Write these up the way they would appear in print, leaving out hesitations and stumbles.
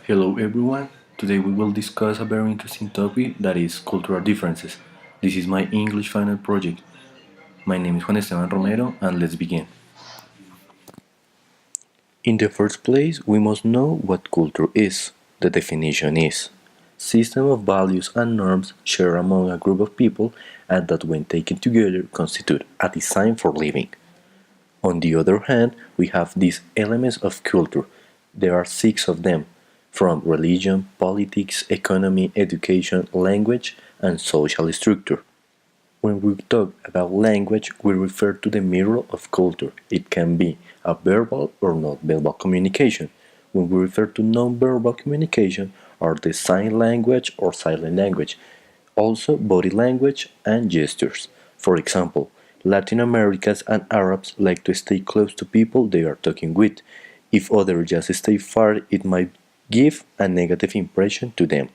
Hello everyone. Today we will discuss a very interesting topic that is cultural differences. This is my English final project. My name is Juan Esteban Romero and let's begin. In the first place, we must know what culture is. The definition is system of values and norms shared among a group of people and that when taken together constitute a design for living. On the other hand, we have these elements of culture. There are six of them, from religion, politics, economy, education, language, and social structure. When we talk about language, we refer to the mirror of culture. It can be a verbal or not verbal communication. When we refer to non-verbal communication, are the sign language or silent language, also body language and gestures. For example, Latin Americans and Arabs like to stay close to people they are talking with. If others just stay far, it might give a negative impression to them.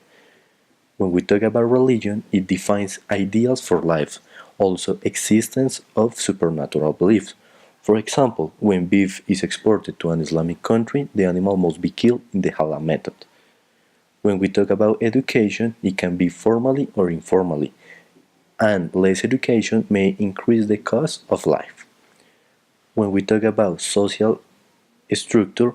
When we talk about religion, it defines ideals for life, also existence of supernatural beliefs. For example, when beef is exported to an Islamic country, the animal must be killed in the halal method. When we talk about education, it can be formally or informally, and less education may increase the cost of life. When we talk about social structure,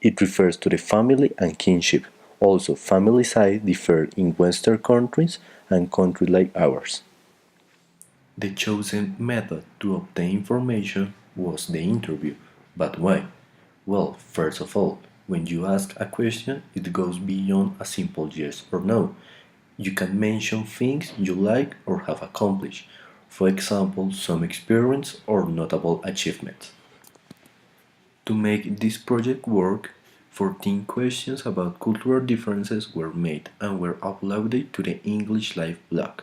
it refers to the family and kinship. Also, family size differ in Western countries and countries like ours. The chosen method to obtain information was the interview. But why? Well, first of all, when you ask a question, it goes beyond a simple yes or no. You can mention things you like or have accomplished, for example, some experience or notable achievements. To make this project work, 14 questions about cultural differences were made and were uploaded to the English Live blog.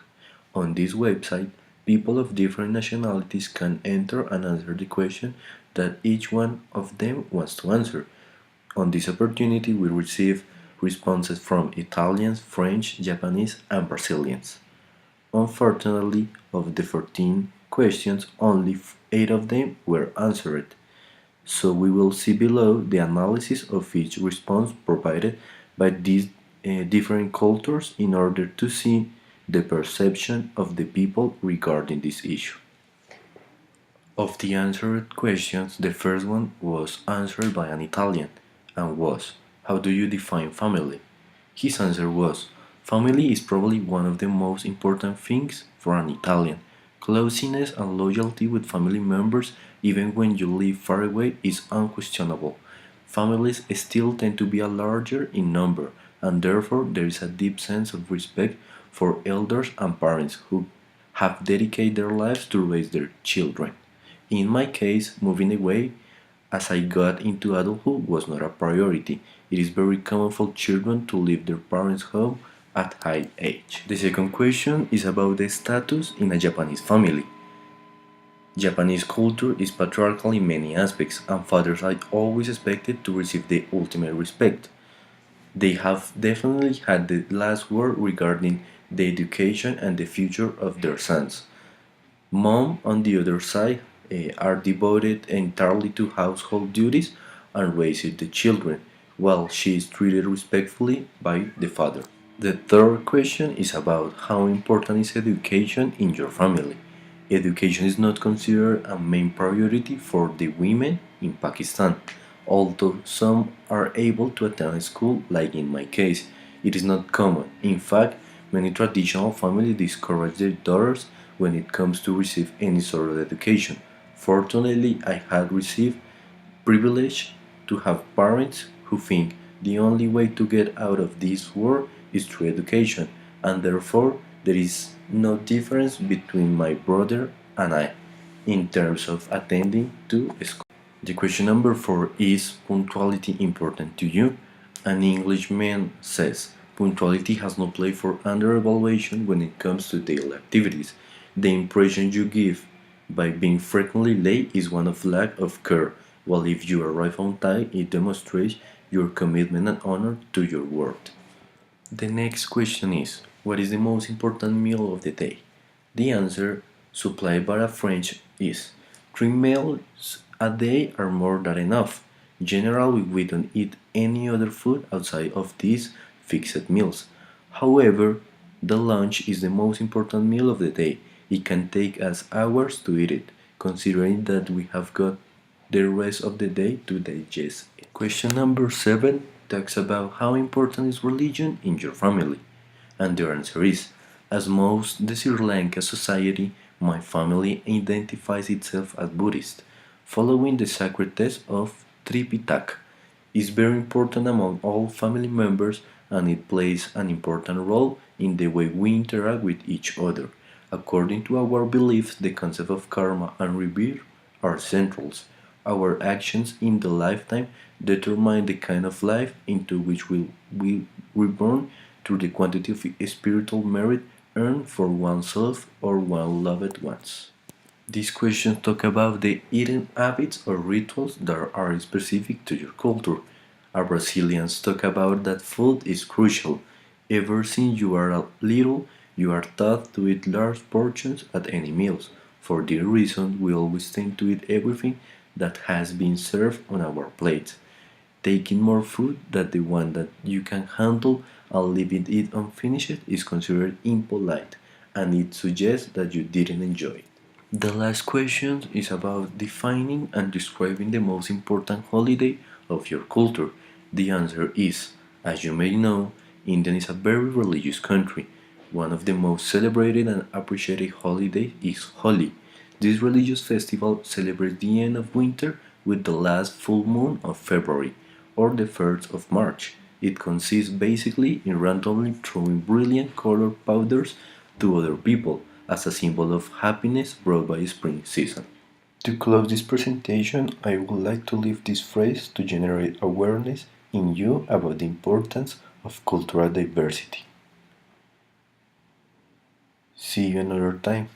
On this website, people of different nationalities can enter and answer the question that each one of them wants to answer. On this opportunity, we receive responses from Italians, French, Japanese, and Brazilians. Unfortunately, of the 14 questions, only 8 of them were answered. So we will see below the analysis of each response provided by these different cultures in order to see the perception of the people regarding this issue. Of the answered questions, the first one was answered by an Italian and was, how do you define family? His answer was, family is probably one of the most important things for an Italian. Closeness and loyalty with family members, even when you live far away, is unquestionable. Families still tend to be a larger in number, and therefore there is a deep sense of respect for elders and parents who have dedicated their lives to raise their children. In my case, moving away as I got into adulthood was not a priority. It is very common for children to leave their parents' home at high age. The second question is about the status in a Japanese family. Japanese culture is patriarchal in many aspects, and fathers are always expected to receive the ultimate respect. They have definitely had the last word regarding the education and the future of their sons. Mom, on the other side, are devoted entirely to household duties and raising the children, while she is treated respectfully by the father. The third question is about how important is education in your family. Education is not considered a main priority for the women in Pakistan, although some are able to attend school, like in my case. It is not common. In fact, many traditional families discourage their daughters when it comes to receive any sort of education. Fortunately, I had received privilege to have parents who think the only way to get out of this world is through education, and therefore there is no difference between my brother and I in terms of attending to school. The question number 4 is punctuality important to you? An Englishman says punctuality has no place for under evaluation when it comes to daily activities. The impression you give by being frequently late is one of lack of care, while if you arrive on time, it demonstrates your commitment and honor to your work. The next question is, what is the most important meal of the day? The answer, supplied by a French, is 3 meals a day are more than enough. Generally, we don't eat any other food outside of these fixed meals. However, the lunch is the most important meal of the day. It can take us hours to eat it, considering that we have got the rest of the day to digest it. Question number 7 talks about how important is religion in your family. And the answer is, as most the Sri Lanka society, my family identifies itself as Buddhist, following the sacred text of Tripitaka. Is very important among all family members and it plays an important role in the way we interact with each other. According to our beliefs, the concept of karma and rebirth are centrals. Our actions in the lifetime determine the kind of life into which we will reborn through the quantity of spiritual merit earned for oneself or one loved ones. These questions talk about the eating habits or rituals that are specific to your culture. Our Brazilians talk about that food is crucial. Ever since you are little, you are taught to eat large portions at any meals. For this reason, we always tend to eat everything that has been served on our plates. Taking more food than the one that you can handle and leaving it unfinished is considered impolite, and it suggests that you didn't enjoy it. The last question is about defining and describing the most important holiday of your culture. The answer is, as you may know, India is a very religious country. One of the most celebrated and appreciated holidays is Holi. This religious festival celebrates the end of winter with the last full moon of February, or the 1st of March. It consists basically in randomly throwing brilliant colored powders to other people as a symbol of happiness brought by spring season. To close this presentation, I would like to leave this phrase to generate awareness in you about the importance of cultural diversity. See you another time.